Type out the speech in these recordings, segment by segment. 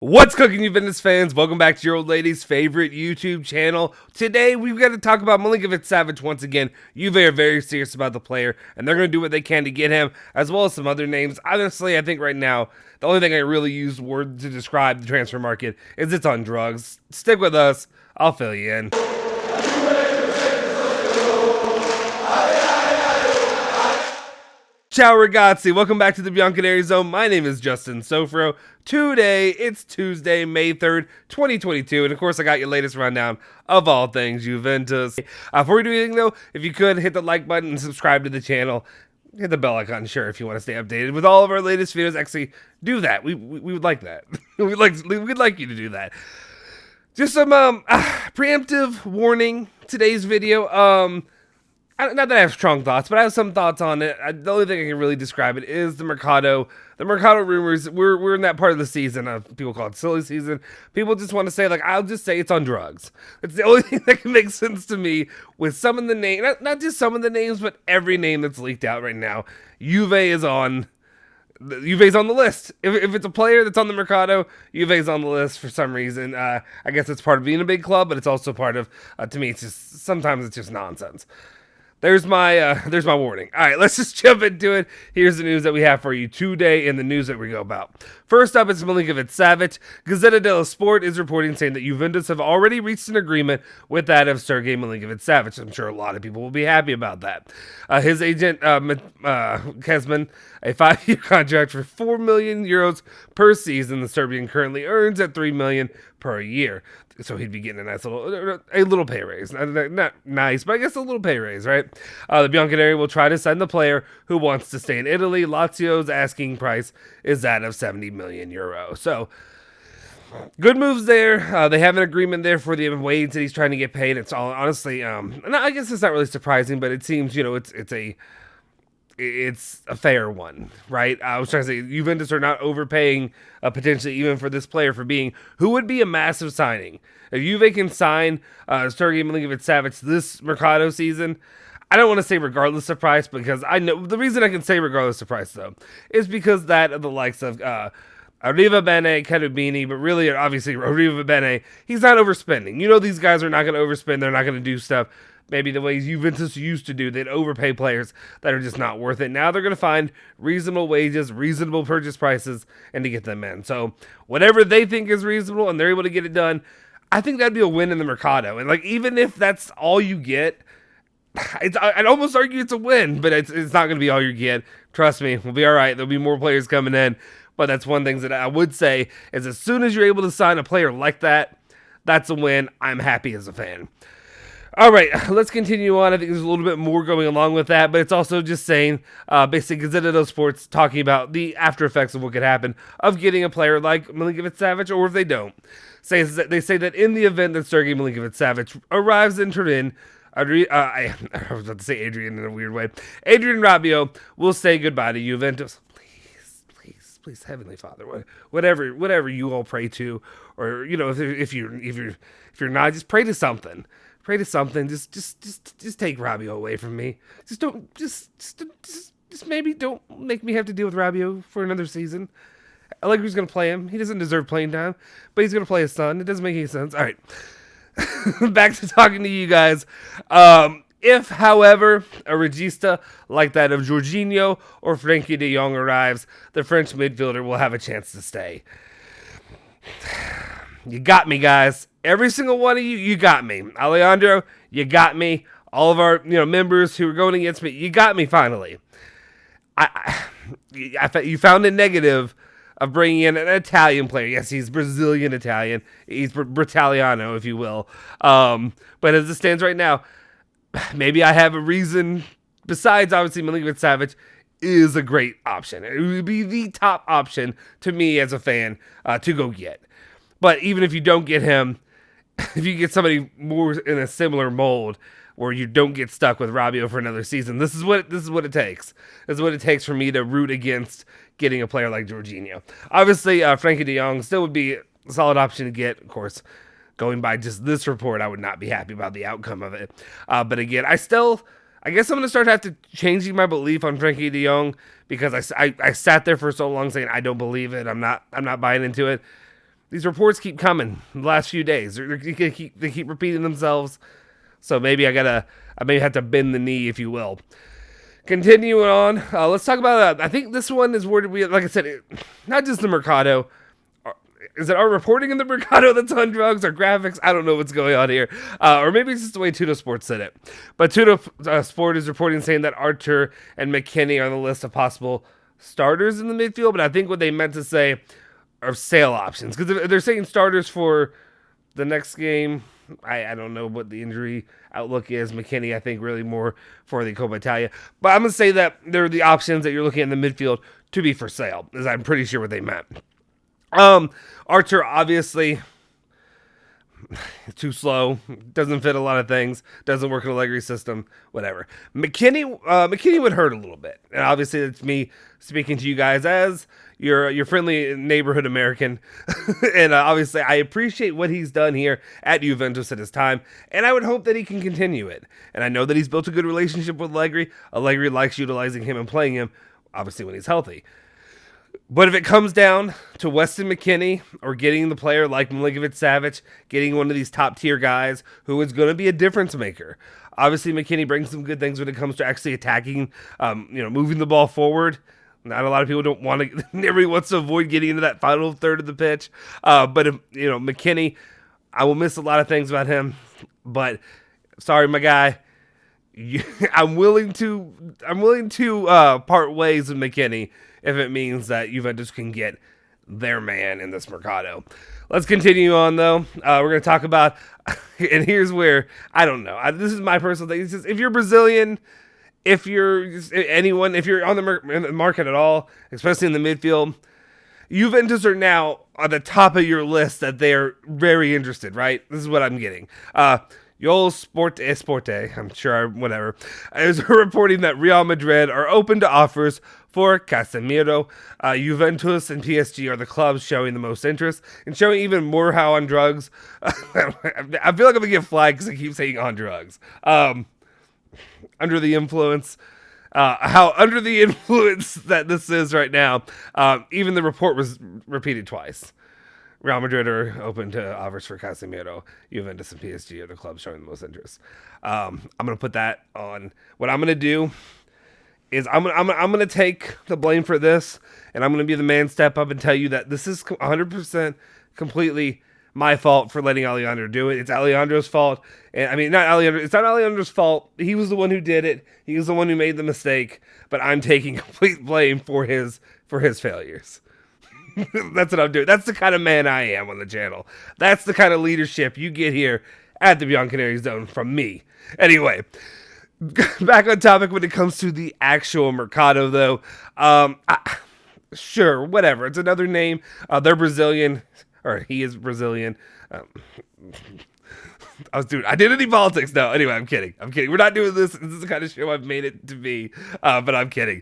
What's cooking, Juventus fans? Welcome back to your old lady's favorite YouTube channel. Today, we've got to talk about Milinkovic-Savic once again. Juve are very serious about the player, and they're going to do what they can to get him, as well as some other names. Honestly, I think right now, the only thing I really use word to describe the transfer market is it's on drugs. Stick with us. I'll fill you in. Ciao ragazzi, welcome back to the Bianconeri My name is Justin Sofro. Today, it's Tuesday, May 3rd, 2022, and of course I got your latest rundown of all things Juventus. Before we do anything though, if you could, hit the like button and subscribe to the channel. Hit the bell icon, sure, if you want to stay updated with all of our latest videos. Actually, do that. We would like that. we'd like you to do that. Just some preemptive warning, today's video. Not that I have strong thoughts, but I have some thoughts on it. The only thing I can really describe it is the Mercado. The Mercado rumors, we're in that part of the season. People call it silly season. People just want to say, like, I'll just say it's on drugs. It's the only thing that can make sense to me with some of the names, not just some of the names, but every name that's leaked out right now. Juve's on the list. If it's a player that's on the Mercado, Juve's on the list for some reason. I guess it's part of being a big club, but it's also part of, to me, sometimes it's just nonsense. There's my warning. All right, let's just jump into it. Here's the news that we have for you today in the news that we go about. First up, it's Milinkovic-Savic. Gazzetta dello Sport is reporting saying that Juventus have already reached an agreement with that of Sergei Milinkovic-Savic. I'm sure a lot of people will be happy about that. His agent, Kesman, a 5-year contract for €4 million per season. The Serbian currently earns at $3 million per year. So he'd be getting a nice little pay raise. Not nice, but I guess a little pay raise, right? The Bianconeri will try to sign the player who wants to stay in Italy. Lazio's asking price is that of €70 million. So good moves there. They have an agreement there for the wage that he's trying to get paid. It's all honestly, and I guess it's not really surprising, but it seems it's a fair one, right? I was trying to say Juventus are not overpaying potentially even for this player for being who would be a massive signing. If Juve can sign Sergei Milinkovic-Savic this Mercado season, I don't want to say regardless of price, because I know the reason I can say regardless of price though is because that of the likes of Arriva Bene, Cherubini, but really obviously Arriva Bene, he's not overspending. You know these guys are not going to overspend. They're not going to do stuff maybe the way Juventus used to do. They'd overpay players that are just not worth it. Now they're going to find reasonable wages, reasonable purchase prices, and to get them in. So whatever they think is reasonable and they're able to get it done, I think that'd be a win in the Mercado. And like, even if that's all you get, I'd almost argue it's a win, but it's not going to be all you get. Trust me, we'll be all right. There'll be more players coming in. But that's one thing that I would say is as soon as you're able to sign a player like that, that's a win. I'm happy as a fan. All right, let's continue on. I think there's a little bit more going along with that, but it's also just saying, basically, Gazzetta dello Sport's talking about the after effects of what could happen of getting a player like Milinkovic-Savic, or if they don't. They say that in the event that Sergei Milinkovic-Savic arrives in Turin, I was about to say Adrian in a weird way. Adrian Rabiot will say goodbye to Juventus. Please, Heavenly Father, whatever you all pray to, or if you're not, just pray to something. Pray to something. Just take Rabiot away from me. Just maybe don't make me have to deal with Rabiot for another season. Allegri's gonna play him. He doesn't deserve playing time, but he's gonna play his son. It doesn't make any sense. All right, back to talking to you guys. If, however, a regista like that of Jorginho or Frenkie de Jong arrives, the French midfielder will have a chance to stay. You got me, guys. Every single one of you, you got me. Alejandro, you got me. All of our members who are going against me, you got me finally. You found a negative of bringing in an Italian player. Yes, he's Brazilian Italian. He's Britaliano, if you will. But as it stands right now, maybe I have a reason, besides obviously Milinkovic-Savic is a great option. It would be the top option to me as a fan to go get. But even if you don't get him, if you get somebody more in a similar mold where you don't get stuck with Rabiot for another season, this is what it takes. This is what it takes for me to root against getting a player like Jorginho. Obviously, Frenkie de Jong still would be a solid option to get, of course. Going by just this report, I would not be happy about the outcome of it. But again, I guess I'm going to start changing my belief on Frenkie de Jong, because I sat there for so long saying I don't believe it. I'm not buying into it. these reports keep coming the last few days. They keep repeating themselves. So maybe I may have to bend the knee, if you will. Continuing on, let's talk about. I think this one is where we, like I said, not just the Mercado. Is it our reporting in the Mercado that's on drugs or graphics? I don't know what's going on here. Or maybe it's just the way Tuto Sport said it. But Tuto Sport is reporting saying that Archer and McKennie are on the list of possible starters in the midfield. But I think what they meant to say are sale options. Because they're saying starters for the next game, I don't know what the injury outlook is. McKennie, I think, really more for the Coppa Italia. But I'm going to say that they're the options that you're looking at in the midfield to be for sale, as I'm pretty sure what they meant. Archer, obviously, too slow, doesn't fit a lot of things, doesn't work in Allegri's system, whatever. McKennie would hurt a little bit. And obviously, it's me speaking to you guys as your friendly neighborhood American. And obviously, I appreciate what he's done here at Juventus at his time, and I would hope that he can continue it. And I know that he's built a good relationship with Allegri. Allegri likes utilizing him and playing him, obviously, when he's healthy. But if it comes down to Weston McKennie or getting the player like Milinkovic-Savic, getting one of these top-tier guys who is going to be a difference maker. Obviously, McKennie brings some good things when it comes to actually attacking, moving the ball forward. Not a lot of people don't want to, everybody wants to avoid getting into that final third of the pitch. But if, McKennie, I will miss a lot of things about him. But sorry, my guy. I'm willing to part ways with McKennie if it means that Juventus can get their man in this Mercado. Let's continue on, though. We're going to talk about, and here's where, I don't know. This is my personal thing. It's just, if you're Brazilian, if you're anyone, if you're on the market at all, especially in the midfield, Juventus are now on the top of your list that they're very interested, right? This is what I'm getting. Yol Esporte, I'm sure, whatever, is reporting that Real Madrid are open to offers for Casemiro. Juventus and PSG are the clubs showing the most interest and showing even more how on drugs. I feel like I'm going to get flagged because I keep saying on drugs. Under the influence. How under the influence that this is right now. Even the report was repeated twice. Real Madrid are open to offers for Casemiro. Juventus and PSG are the clubs showing the most interest. I'm going to put that on. What I'm going to do is I'm going to take the blame for this, and I'm going to be the man step up and tell you that this is 100% completely my fault for letting Alejandro do it. It's Alejandro's fault. And I mean, it's not Alejandro's fault. He was the one who did it. He was the one who made the mistake, but I'm taking complete blame for his failures. That's what I'm doing. That's the kind of man I am on the channel. That's the kind of leadership you get here at the Bianconeri Zone from me. Anyway, back on topic when it comes to the actual Mercado, though. Sure, whatever. It's another name. They're Brazilian, or he is Brazilian. I was doing identity politics. No, anyway, I'm kidding. We're not doing this. This is the kind of show I've made it to be, but I'm kidding.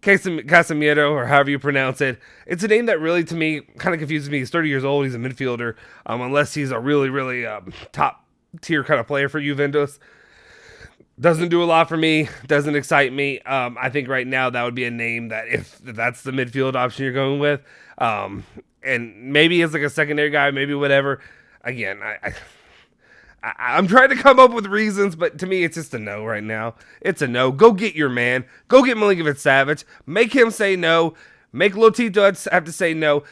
Casemiro, or however you pronounce it, it's a name that really, to me, kind of confuses me. He's 30 years old. He's a midfielder. Unless he's a really, really top-tier kind of player for Juventus. Doesn't do a lot for me. Doesn't excite me. I think right now that would be a name that if that's the midfield option you're going with, and maybe it's like a secondary guy, maybe whatever. Again, I'm trying to come up with reasons, but to me, it's just a no right now. It's a no. Go get your man. Go get Milinkovic-Savic. Make him say no. Make Lotito have to say no.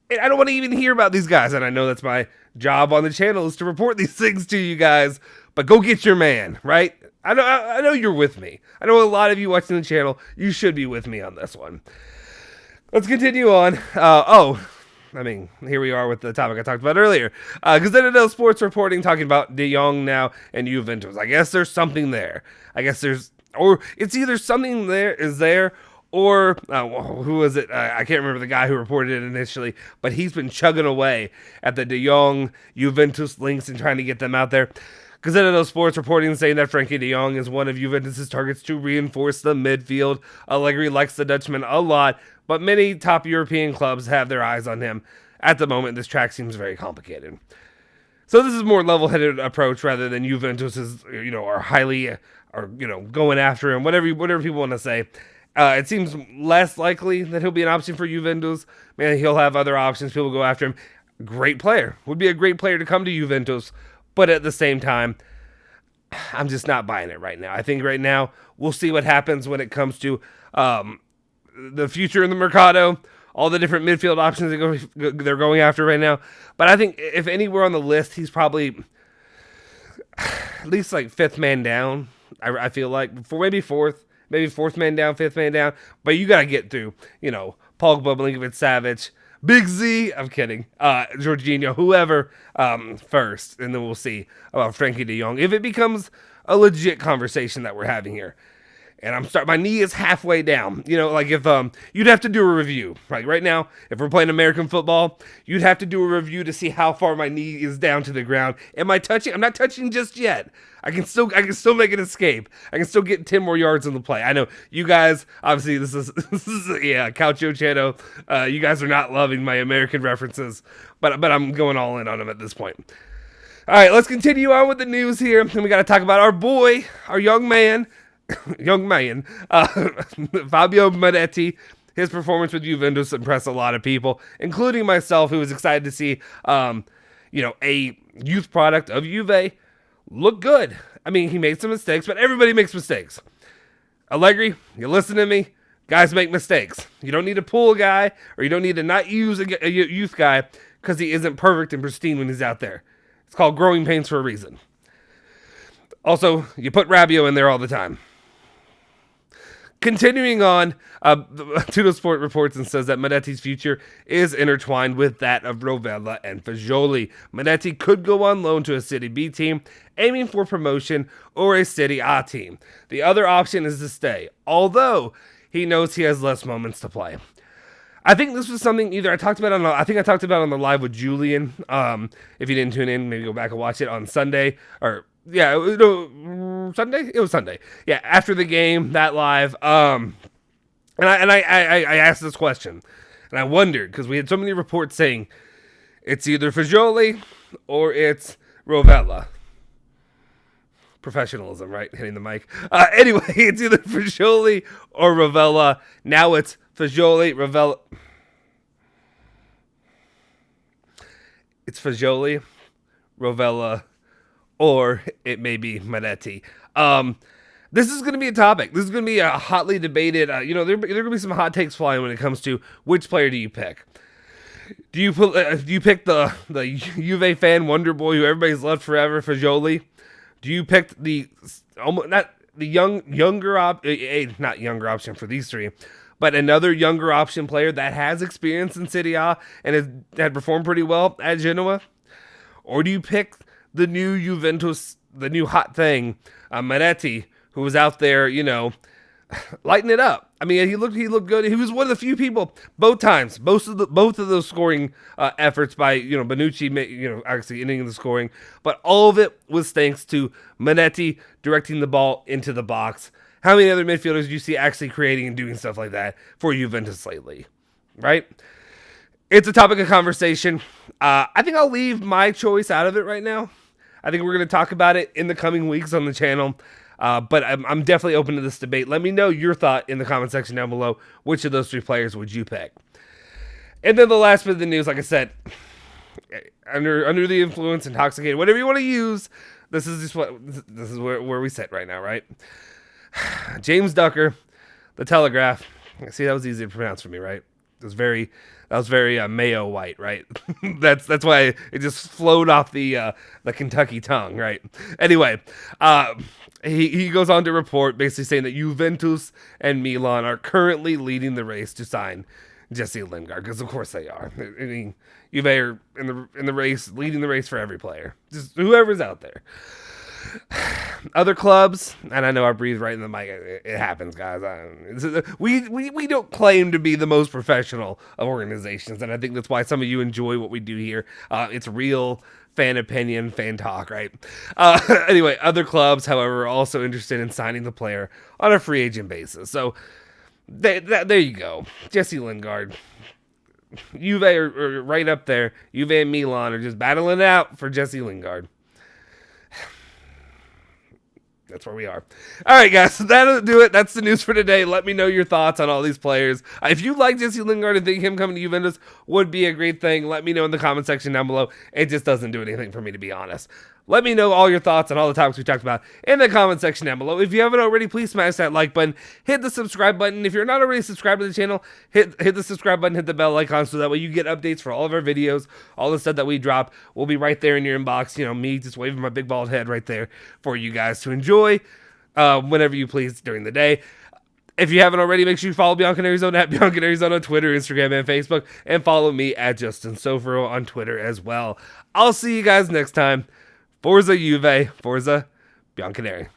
And I don't want to even hear about these guys, and I know that's my job on the channel is to report these things to you guys, but go get your man, right? I know you're with me. I know a lot of you watching the channel, you should be with me on this one. Let's continue on. Here we are with the topic I talked about earlier. Gazzetta Sports reporting talking about De Jong now and Juventus. I guess there's something there. Or it's either something there is there, or who was it? I can't remember the guy who reported it initially, but he's been chugging away at the De Jong Juventus links and trying to get them out there. Gazzetta Sports reporting saying that Frenkie de Jong is one of Juventus' targets to reinforce the midfield. Allegri likes the Dutchman a lot, but many top European clubs have their eyes on him. At the moment, this track seems very complicated. So this is a more level-headed approach rather than Juventus is, are highly, going after him, whatever people want to say. It seems less likely that he'll be an option for Juventus. Man, he'll have other options. People go after him. Great player. Would be a great player to come to Juventus. But at the same time, I'm just not buying it right now. I think right now we'll see what happens when it comes to the future in the Mercado, all the different midfield options they're going after right now. But I think if anywhere on the list, he's probably at least like fifth man down. I feel like for maybe fourth man down, fifth man down. But you got to get through, Pogba, Milinkovic-Savic, Big Z, I'm kidding, Jorginho, whoever first, and then we'll see about Frenkie de Jong if it becomes a legit conversation that we're having here. And my knee is halfway down. Like if you'd have to do a review, right now, if we're playing American football, you'd have to do a review to see how far my knee is down to the ground. Am I touching? I'm not touching just yet. I can still make an escape. I can still get 10 more yards in the play. I know you guys, obviously this is Calcio Channel. You guys are not loving my American references, but I'm going all in on them at this point. All right, let's continue on with the news here. And we got to talk about our boy, our young man, Fabio Miretti. His performance with Juventus impressed a lot of people, including myself, who was excited to see, a youth product of Juve look good. I mean, he made some mistakes, but everybody makes mistakes. Allegri, you listen to me. Guys make mistakes. You don't need to pull a guy, or you don't need to not use a youth guy because he isn't perfect and pristine when he's out there. It's called growing pains for a reason. Also, you put Rabiot in there all the time. Continuing on, Tuttosport reports and says that Miretti's future is intertwined with that of Rovella and Fagioli. Miretti could go on loan to a Serie B team, aiming for promotion, or a Serie A team. The other option is to stay, although he knows he has less moments to play. I think this was something I talked about on the live with Julian. If you didn't tune in, maybe go back and watch it on Sunday, Sunday? It was Sunday. Yeah, after the game, that live. And I asked this question, and I wondered, because we had so many reports saying it's either Fagioli or it's Rovella. Professionalism, right? Hitting the mic. Anyway, it's either Fagioli or Rovella. Now it's Fagioli, Rovella. It's Fagioli, Rovella, or it may be Miretti. This is going to be a topic. This is going to be a hotly debated. There are going to be some hot takes flying when it comes to which player do you pick. Do you pick the Juve fan wonder boy who everybody's loved forever, Fagioli? Do you pick not younger option for these three, but another younger option player that has experience in Serie A and had performed pretty well at Genoa? Or do you pick the new Juventus, the new hot thing, Miretti, who was out there, lighting it up? I mean, he looked good. He was one of the few people both times, both of those scoring efforts by Bonucci, actually ending the scoring, but all of it was thanks to Miretti directing the ball into the box. How many other midfielders do you see actually creating and doing stuff like that for Juventus lately? Right? It's a topic of conversation. I think I'll leave my choice out of it right now. I think we're going to talk about it in the coming weeks on the channel. But I'm definitely open to this debate. Let me know your thought in the comment section down below. Which of those three players would you pick? And then the last bit of the news, like I said, under the influence, intoxicated, whatever you want to use, this is where we sit right now, right? James Ducker, The Telegraph. See, that was easy to pronounce for me, right? That was very Mayo White, right? that's why it just flowed off the Kentucky tongue, right? Anyway, he goes on to report basically saying that Juventus and Milan are currently leading the race to sign Jesse Lingard, because of course they are. I mean, Juve are in the race, leading the race for every player, just whoever's out there. Other clubs, and I know I breathe right in the mic. It happens, guys. We don't claim to be the most professional of organizations, and I think that's why some of you enjoy what we do here. It's real fan opinion, fan talk, right? Anyway, other clubs, however, are also interested in signing the player on a free agent basis. So there you go, Jesse Lingard. Juve are right up there. Juve and Milan are just battling it out for Jesse Lingard. That's where we are. All right, guys, so that'll do it. That's the news for today. Let me know your thoughts on all these players. If you like Jesse Lingard and think him coming to Juventus would be a great thing, let me know in the comment section down below. It just doesn't do anything for me, to be honest. Let me know all your thoughts on all the topics we talked about in the comment section down below. If you haven't already, please smash that like button. Hit the subscribe button. If you're not already subscribed to the channel, hit the subscribe button, hit the bell icon, so that way you get updates for all of our videos. All the stuff that we drop will be right there in your inbox. You know, me just waving my big bald head right there for you guys to enjoy whenever you please during the day. If you haven't already, make sure you follow bianconerizone at bianconerizone on Twitter, Instagram, and Facebook. And follow me at Justin Sofero on Twitter as well. I'll see you guys next time. Forza Juve, Forza Bianconeri.